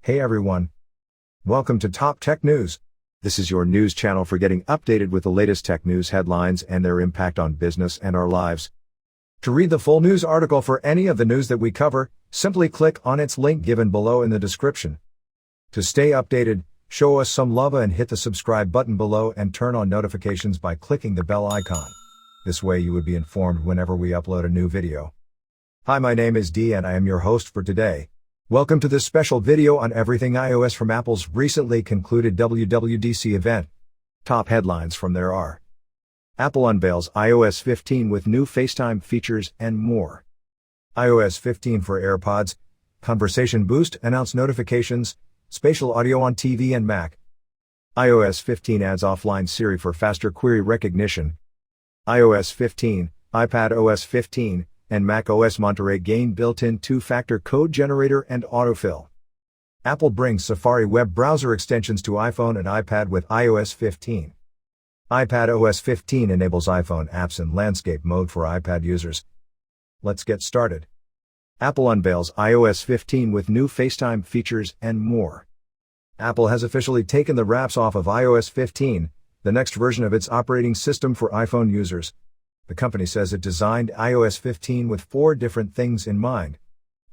Hey everyone. Welcome to Top Tech News. This is your news channel for getting updated with the latest tech news headlines and their impact on business and our lives. To read the full news article for any of the news that we cover, simply click on its link given below in the description. To stay updated, show us some love and hit the subscribe button below and turn on notifications by clicking the bell icon. This way you would be informed whenever we upload a new video. Hi, my name is Dee and I am your host for today. Welcome to this special video on everything iOS from Apple's recently concluded WWDC event. Top headlines from there are: Apple unveils iOS 15 with new FaceTime features and more. iOS 15 for AirPods, conversation boost, announced notifications, spatial audio on TV and Mac. iOS 15 adds offline Siri for faster query recognition. iOS 15, iPadOS 15, and macOS Monterey gain built-in two-factor code generator and autofill. Apple brings Safari web browser extensions to iPhone and iPad with iOS 15. iPadOS 15 enables iPhone apps in landscape mode for iPad users. Let's get started. Apple unveils iOS 15 with new FaceTime features and more. Apple has officially taken the wraps off of iOS 15, the next version of its operating system for iPhone users. The company says it designed iOS 15 with 4 different things in mind.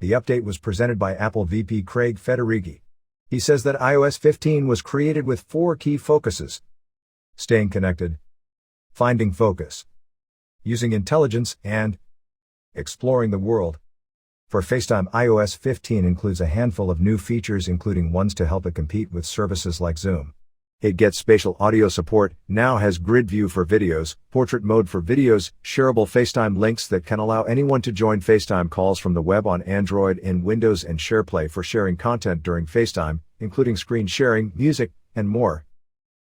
The update was presented by Apple VP Craig Federighi. He says that iOS 15 was created with 4 key focuses: staying connected, finding focus, using intelligence, and exploring the world. For FaceTime, iOS 15 includes a handful of new features, including ones to help it compete with services like Zoom. It gets spatial audio support, now has grid view for videos, portrait mode for videos, shareable FaceTime links that can allow anyone to join FaceTime calls from the web on Android and Windows, and SharePlay for sharing content during FaceTime, including screen sharing, music, and more.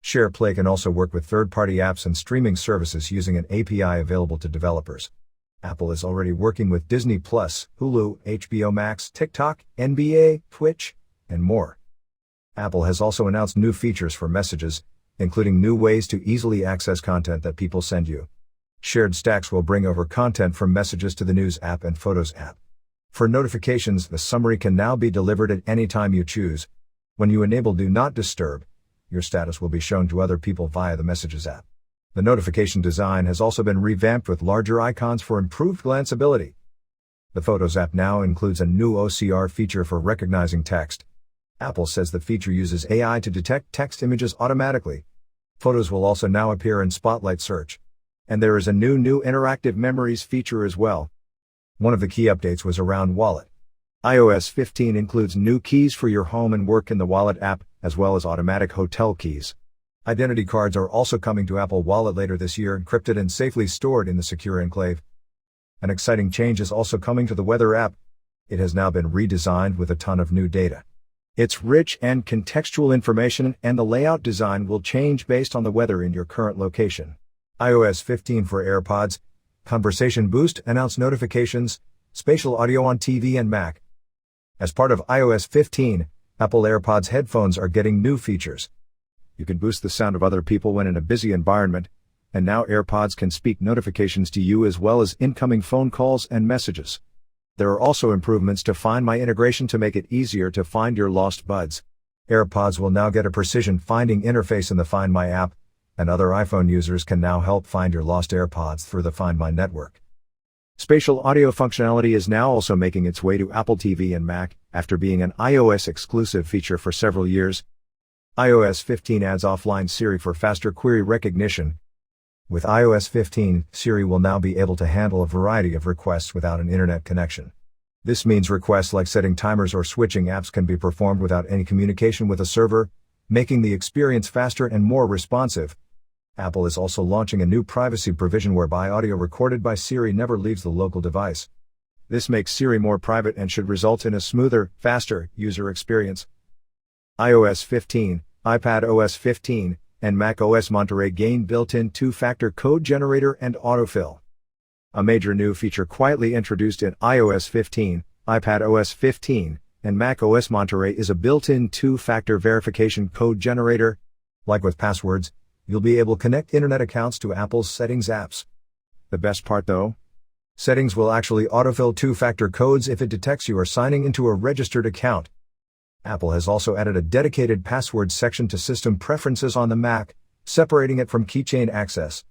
SharePlay can also work with third-party apps and streaming services using an API available to developers. Apple is already working with Disney+, Hulu, HBO Max, TikTok, NBA, Twitch, and more. Apple has also announced new features for messages, including new ways to easily access content that people send you. Shared stacks will bring over content from Messages to the News app and Photos app. For notifications, the summary can now be delivered at any time you choose. When you enable Do Not Disturb, your status will be shown to other people via the Messages app. The notification design has also been revamped with larger icons for improved glanceability. The Photos app now includes a new OCR feature for recognizing text. Apple says the feature uses AI to detect text images automatically. Photos will also now appear in Spotlight search. And there is a new interactive memories feature as well. One of the key updates was around Wallet. iOS 15 includes new keys for your home and work in the Wallet app, as well as automatic hotel keys. Identity cards are also coming to Apple Wallet later this year, encrypted and safely stored in the secure enclave. An exciting change is also coming to the Weather app. It has now been redesigned with a ton of new data. It's rich and contextual information, and the layout design will change based on the weather in your current location. iOS 15 for AirPods, conversation boost, announced notifications, spatial audio on TV and Mac. As part of iOS 15, Apple AirPods headphones are getting new features. You can boost the sound of other people when in a busy environment, and now AirPods can speak notifications to you as well as incoming phone calls and messages. There are also improvements to Find My integration to make it easier to find your lost buds. AirPods will now get a precision finding interface in the Find My app, and other iPhone users can now help find your lost AirPods through the Find My network. Spatial audio functionality is now also making its way to Apple TV and Mac, after being an iOS exclusive feature for several years. iOS 15 adds offline Siri for faster query recognition. With iOS 15, Siri will now be able to handle a variety of requests without an internet connection. This means requests like setting timers or switching apps can be performed without any communication with a server, making the experience faster and more responsive. Apple is also launching a new privacy provision whereby audio recorded by Siri never leaves the local device. This makes Siri more private and should result in a smoother, faster user experience. iOS 15, iPadOS 15, and macOS Monterey gain built-in two-factor code generator and autofill. A major new feature quietly introduced in iOS 15, iPadOS 15, and macOS Monterey is a built-in two-factor verification code generator. Like with passwords, you'll be able to connect internet accounts to Apple's Settings apps. The best part though? Settings will actually autofill two-factor codes if it detects you are signing into a registered account. Apple has also added a dedicated password section to System Preferences on the Mac, separating it from Keychain access.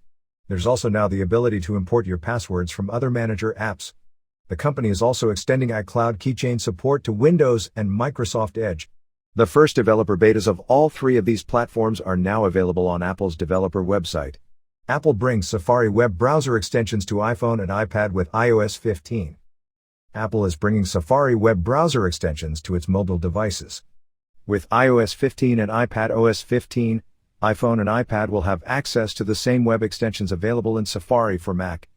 There's also now the ability to import your passwords from other manager apps. The company is also extending iCloud Keychain support to Windows and Microsoft Edge. The first developer betas of all three of these platforms are now available on Apple's developer website. Apple brings Safari web browser extensions to iPhone and iPad with iOS 15. Apple is bringing Safari web browser extensions to its mobile devices. With iOS 15 and iPadOS 15, iPhone and iPad will have access to the same web extensions available in Safari for Mac.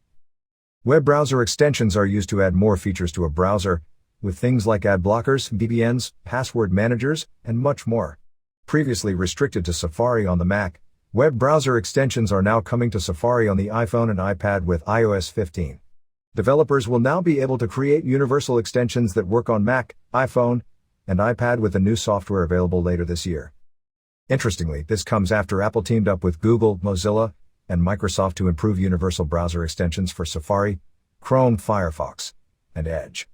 Web browser extensions are used to add more features to a browser, with things like ad blockers, VPNs, password managers, and much more. Previously restricted to Safari on the Mac, web browser extensions are now coming to Safari on the iPhone and iPad with iOS 15. Developers will now be able to create universal extensions that work on Mac, iPhone, and iPad with the new software available later this year. Interestingly, this comes after Apple teamed up with Google, Mozilla, and Microsoft to improve universal browser extensions for Safari, Chrome, Firefox, and Edge.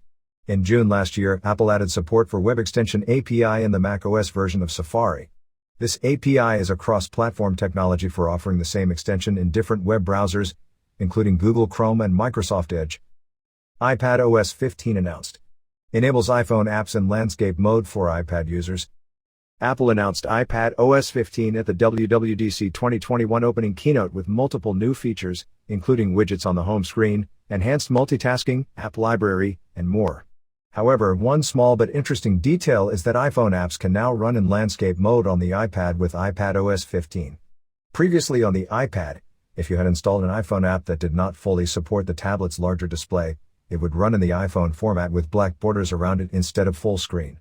In June last year, Apple added support for Web Extension API in the macOS version of Safari. This API is a cross-platform technology for offering the same extension in different web browsers, including Google Chrome and Microsoft Edge. iPadOS 15 announced. Enables iPhone apps in landscape mode for iPad users. Apple announced iPadOS 15 at the WWDC 2021 opening keynote with multiple new features, including widgets on the home screen, enhanced multitasking, app library, and more. However, one small but interesting detail is that iPhone apps can now run in landscape mode on the iPad with iPadOS 15. Previously on the iPad, if you had installed an iPhone app that did not fully support the tablet's larger display, it would run in the iPhone format with black borders around it instead of full screen.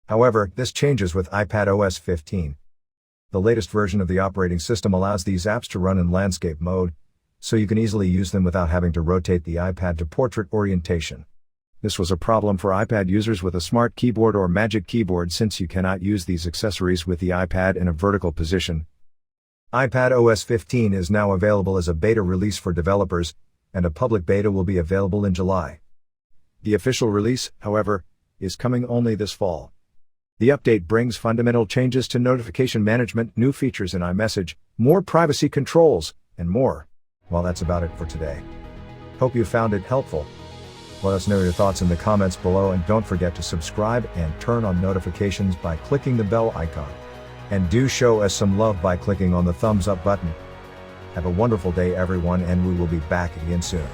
However, this changes with iPadOS 15. The latest version of the operating system allows these apps to run in landscape mode, so you can easily use them without having to rotate the iPad to portrait orientation. This was a problem for iPad users with a smart keyboard or Magic Keyboard since you cannot use these accessories with the iPad in a vertical position. iPadOS 15 is now available as a beta release for developers, and a public beta will be available in July. The official release, however, is coming only this fall. The update brings fundamental changes to notification management, new features in iMessage, more privacy controls, and more. Well, that's about it for today. Hope you found it helpful. Let us know your thoughts in the comments below, and don't forget to subscribe and turn on notifications by clicking the bell icon. And do show us some love by clicking on the thumbs up button. Have a wonderful day everyone, and we will be back again soon.